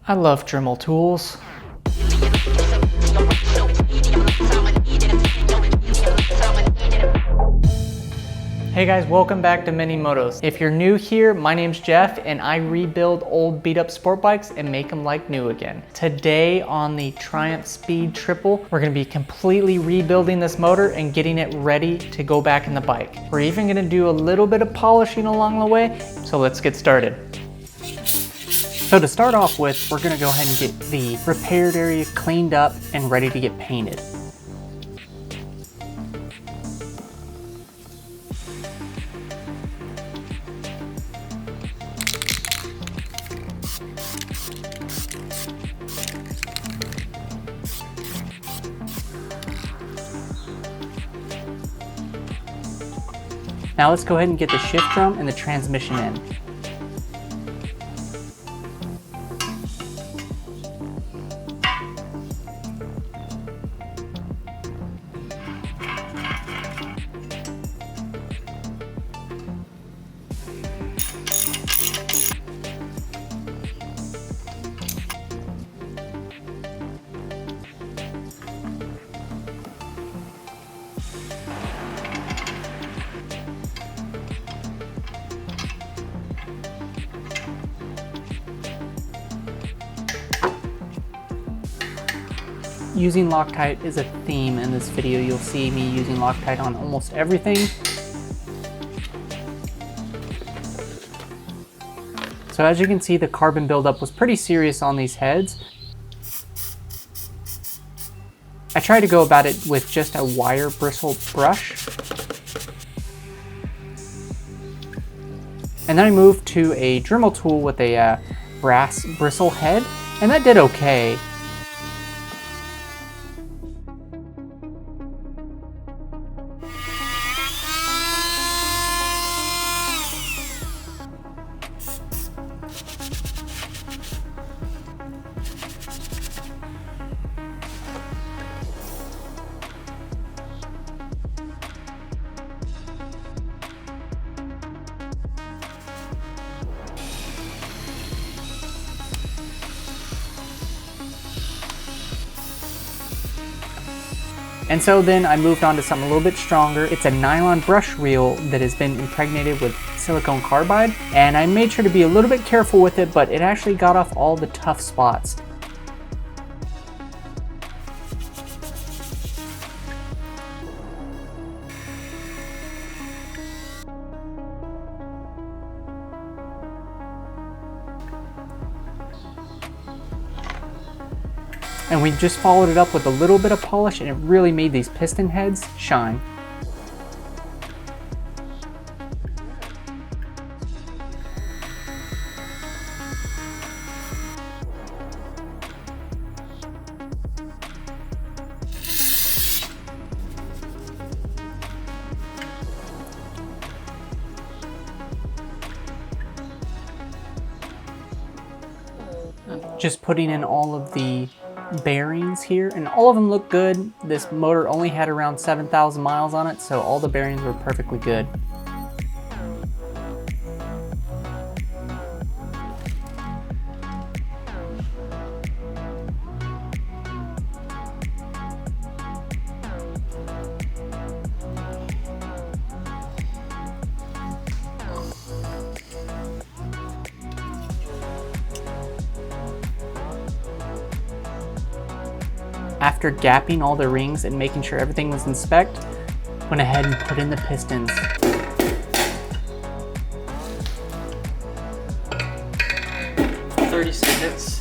I love Dremel tools. Hey guys, welcome back to Mendingmotos. If you're new here, my name's Jeff and I rebuild old beat up sport bikes and make them like new again. Today on the Triumph Speed Triple, we're gonna be completely rebuilding this motor and getting it ready to go back in the bike. We're even gonna do a little bit of polishing along the way, so let's get started. So to start off with, we're gonna go ahead and get the repaired area cleaned up and ready to get painted. Now let's go ahead and get the shift drum and the transmission in. Using Loctite is a theme in this video. You'll see me using Loctite on almost everything. So as you can see, the carbon buildup was pretty serious on these heads. I try to go about it with just a wire bristle brush. And then I moved to a Dremel tool with a brass bristle head, and that did okay. And so then I moved on to something a little bit stronger. It's a nylon brush reel that has been impregnated with silicone carbide. And I made sure to be a little bit careful with it, but it actually got off all the tough spots. And we just followed it up with a little bit of polish, and it really made these piston heads shine. Just putting in all of the bearings here, and all of them look good. This motor only had around 7,000 miles on it, so all the bearings were perfectly good. After gapping all the rings and making sure everything was in spec, went ahead and put in the pistons. 30 seconds.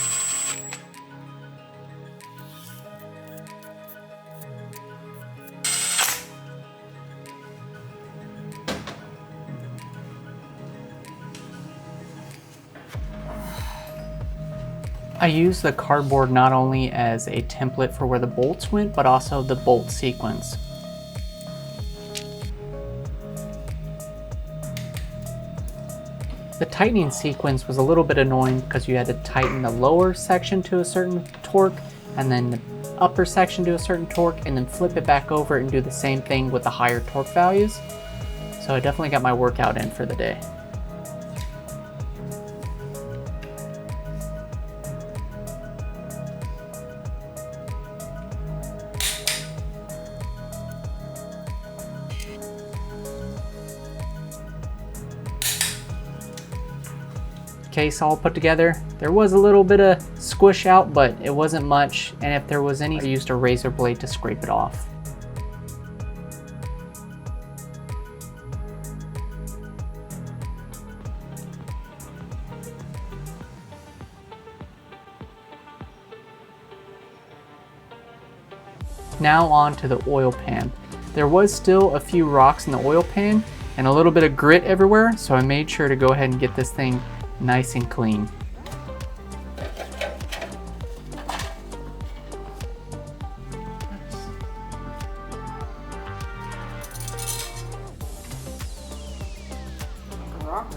I used the cardboard not only as a template for where the bolts went, but also the bolt sequence. The tightening sequence was a little bit annoying because you had to tighten the lower section to a certain torque and then the upper section to a certain torque and then flip it back over and do the same thing with the higher torque values. So I definitely got my workout in for the day. Case all put together. There was a little bit of squish out, but it wasn't much, and if there was any, I used a razor blade to scrape it off. Now on to the oil pan. There was still a few rocks in the oil pan and a little bit of grit everywhere, so I made sure to go ahead and get this thing nice and clean. Rock.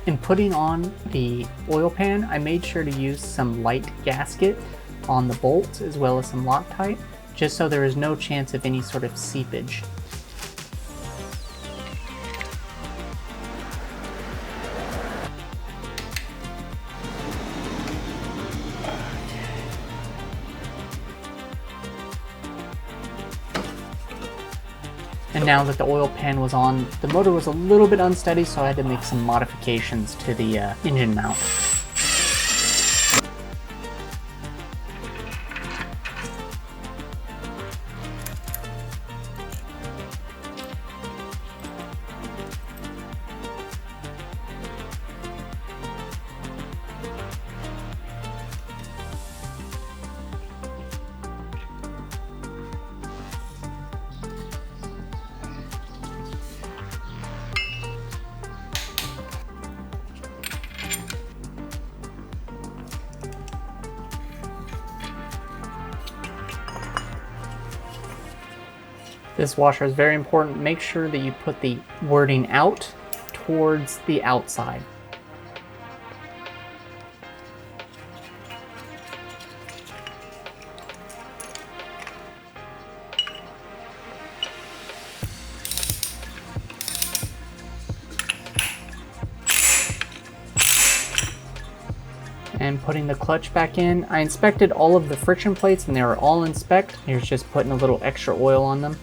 In putting on the oil pan, I made sure to use some light gasket on the bolts as well as some Loctite, just so there is no chance of any sort of seepage. And now that the oil pan was on, the motor was a little bit unsteady, so I had to make some modifications to the engine mount. This washer is very important. Make sure that you put the wording out towards the outside. And putting the clutch back in. I inspected all of the friction plates and they were all in spec. Here's just putting a little extra oil on them.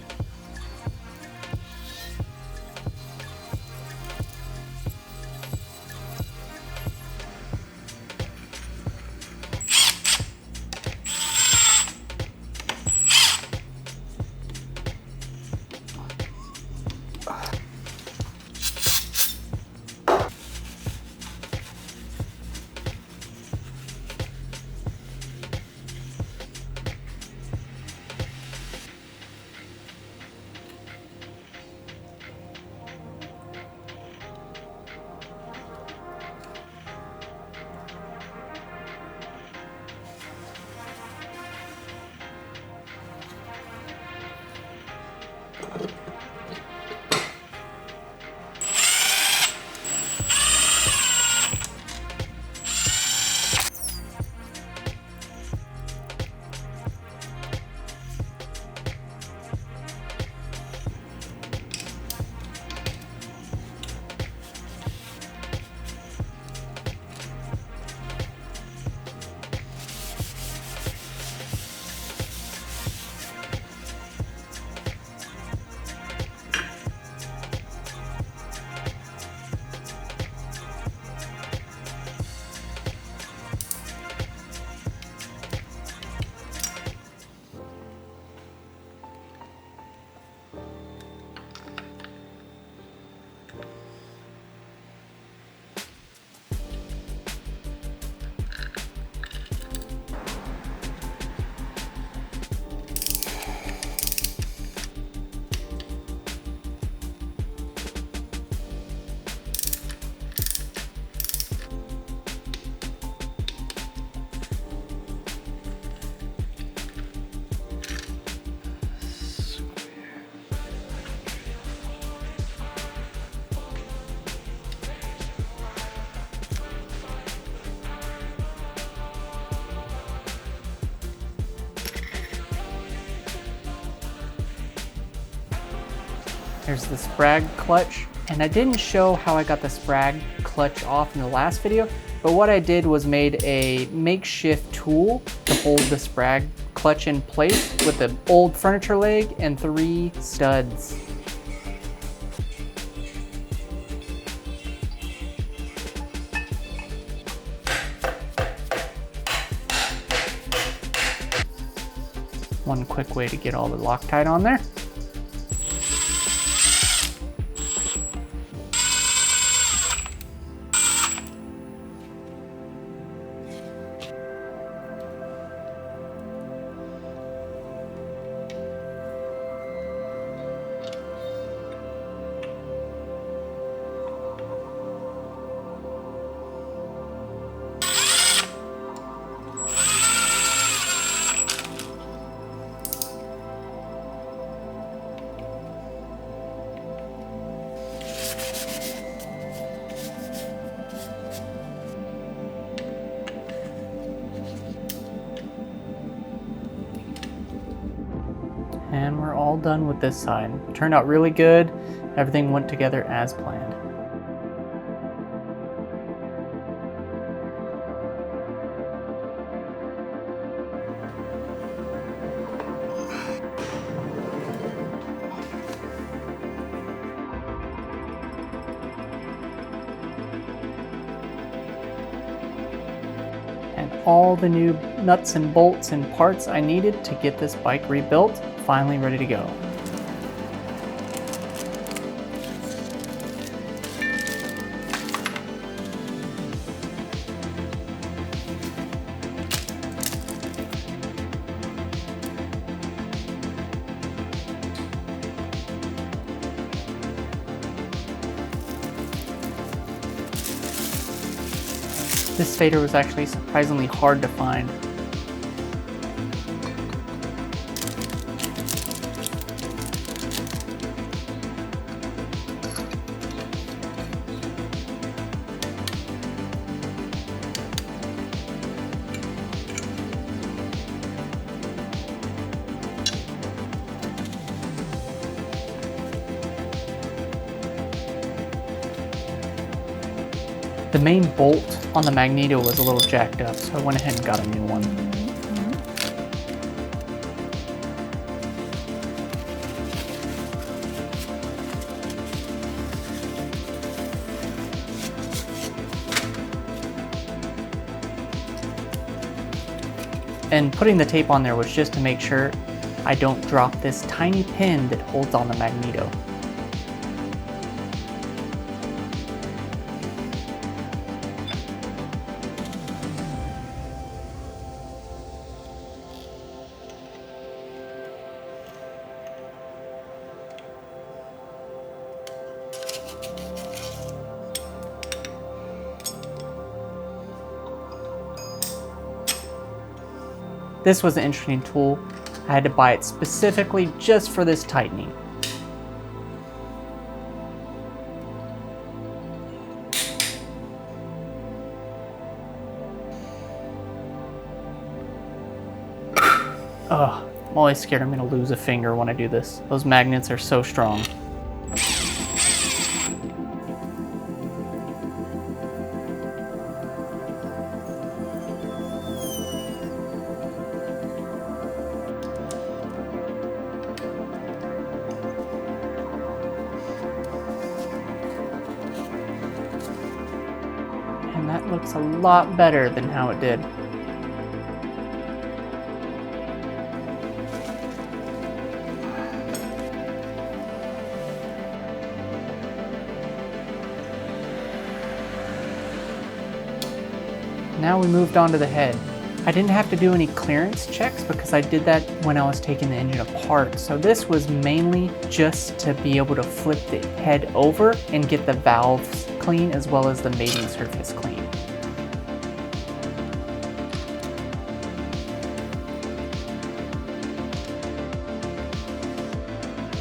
Here's the sprag clutch. And I didn't show how I got the sprag clutch off in the last video, but what I did was made a makeshift tool to hold the sprag clutch in place with an old furniture leg and 3 studs. One quick way to get all the Loctite on there. And we're all done with this side. It turned out really good. Everything went together as planned. And all the new nuts and bolts and parts I needed to get this bike rebuilt, finally ready to go. This fader was actually surprisingly hard to find. The main bolt on the Magneto was a little jacked up, so I went ahead and got a new one. And putting the tape on there was just to make sure I don't drop this tiny pin that holds on the Magneto. This was an interesting tool. I had to buy it specifically just for this tightening. Ugh, I'm always scared I'm gonna lose a finger when I do this. Those magnets are so strong. And that looks a lot better than how it did. Now we moved on to the head. I didn't have to do any clearance checks because I did that when I was taking the engine apart. So this was mainly just to be able to flip the head over and get the valves clean as well as the mating surface clean.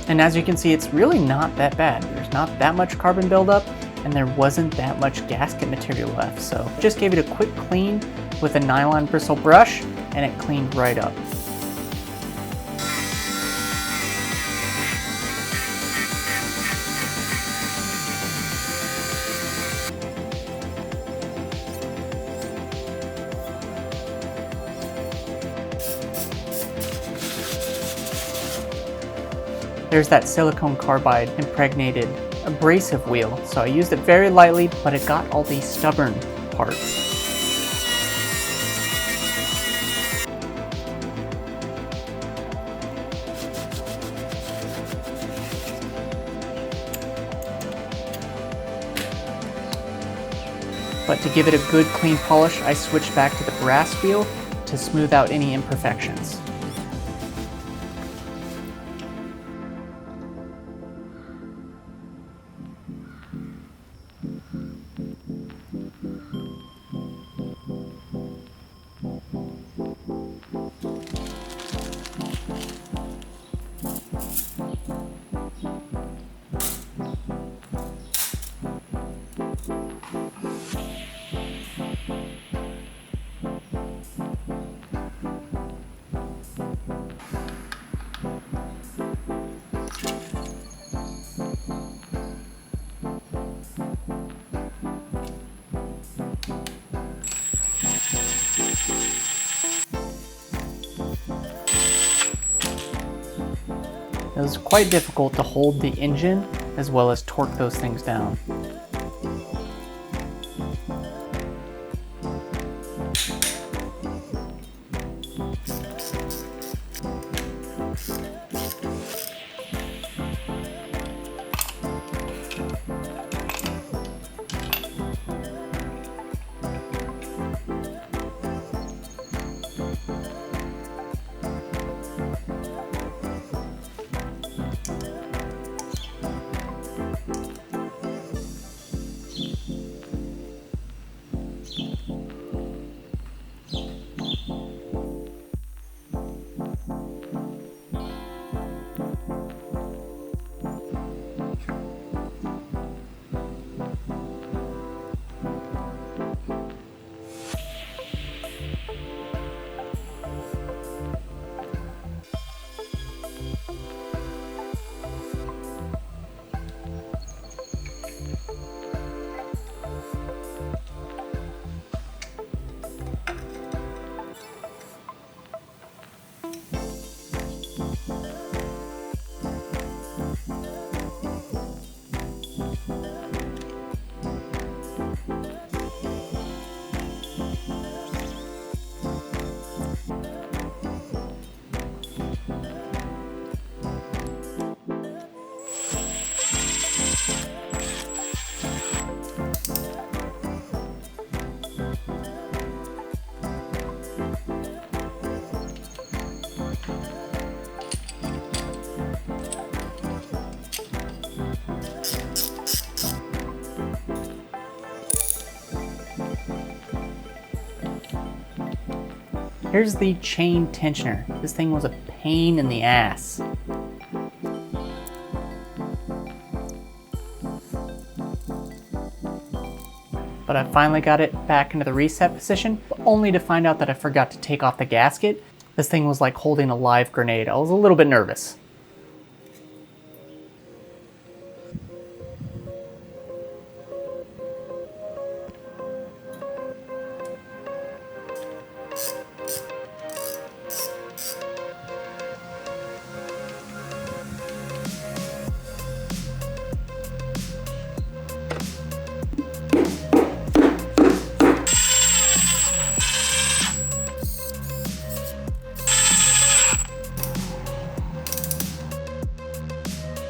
And as you can see, it's really not that bad. There's not that much carbon buildup and there wasn't that much gasket material left. So just gave it a quick clean with a nylon bristle brush and it cleaned right up. there's that silicone carbide impregnated abrasive wheel. So I used it very lightly, but it got all these stubborn parts. But to give it a good clean polish, I switched back to the brass wheel to smooth out any imperfections. It was quite difficult to hold the engine as well as torque those things down. Here's the chain tensioner. This thing was a pain in the ass. But I finally got it back into the reset position, only to find out that I forgot to take off the gasket. This thing was like holding a live grenade. I was a little bit nervous.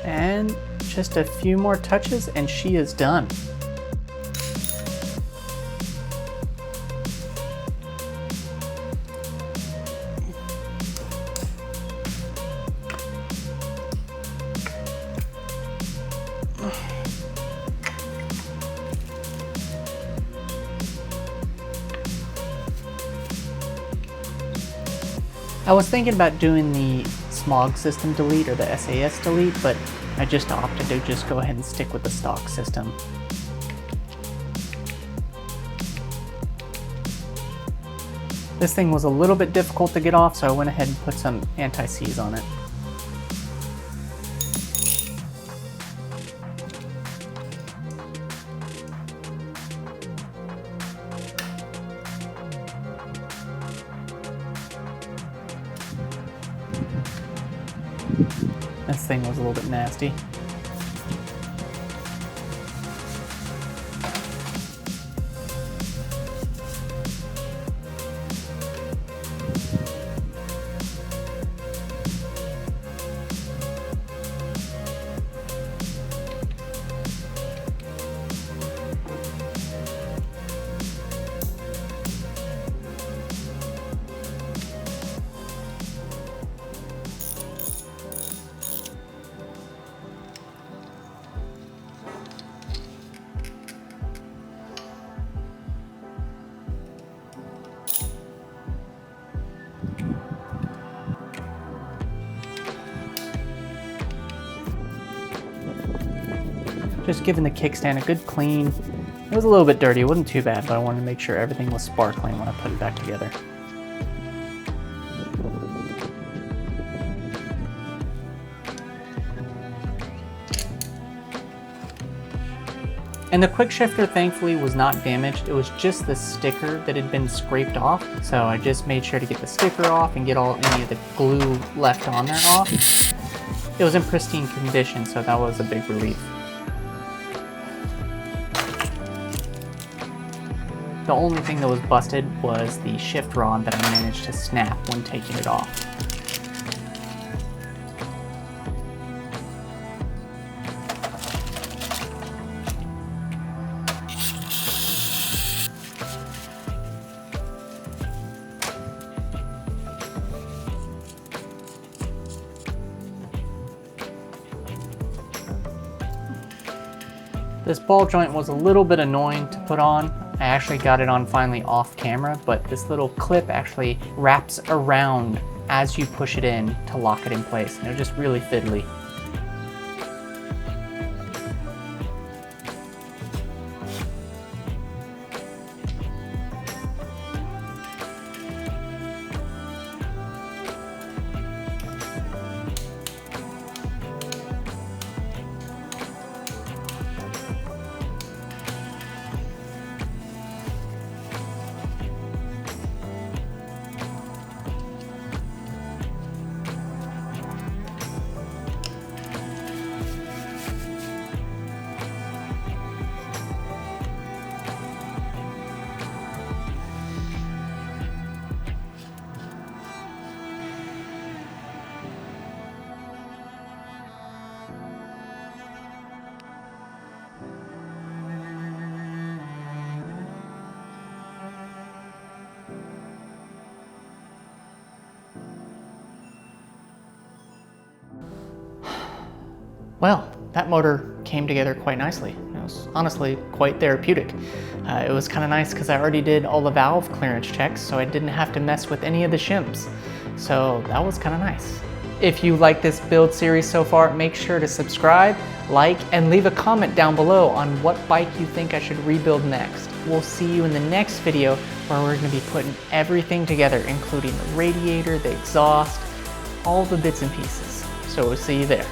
And just a few more touches and she is done. I was thinking about doing the smog system delete or the SAS delete, but I just opted to just go ahead and stick with the stock system. This thing was a little bit difficult to get off, so I went ahead and put some anti-seize on it. This thing was a little bit nasty. Just giving the kickstand a good clean. It was a little bit dirty, it wasn't too bad, but I wanted to make sure everything was sparkling when I put it back together. And the quick shifter thankfully was not damaged. It was just the sticker that had been scraped off. So I just made sure to get the sticker off and get any of the glue left on there off. It was in pristine condition, so that was a big relief. The only thing that was busted was the shift rod that I managed to snap when taking it off. This ball joint was a little bit annoying to put on. I actually got it on finally off camera, but this little clip actually wraps around as you push it in to lock it in place. And it was just really fiddly. Well, that motor came together quite nicely. It was honestly quite therapeutic. It was kind of nice because I already did all the valve clearance checks, so I didn't have to mess with any of the shims. So that was kind of nice. If you like this build series so far, make sure to subscribe, like, and leave a comment down below on what bike you think I should rebuild next. We'll see you in the next video where we're going to be putting everything together, including the radiator, the exhaust, all the bits and pieces. So we'll see you there.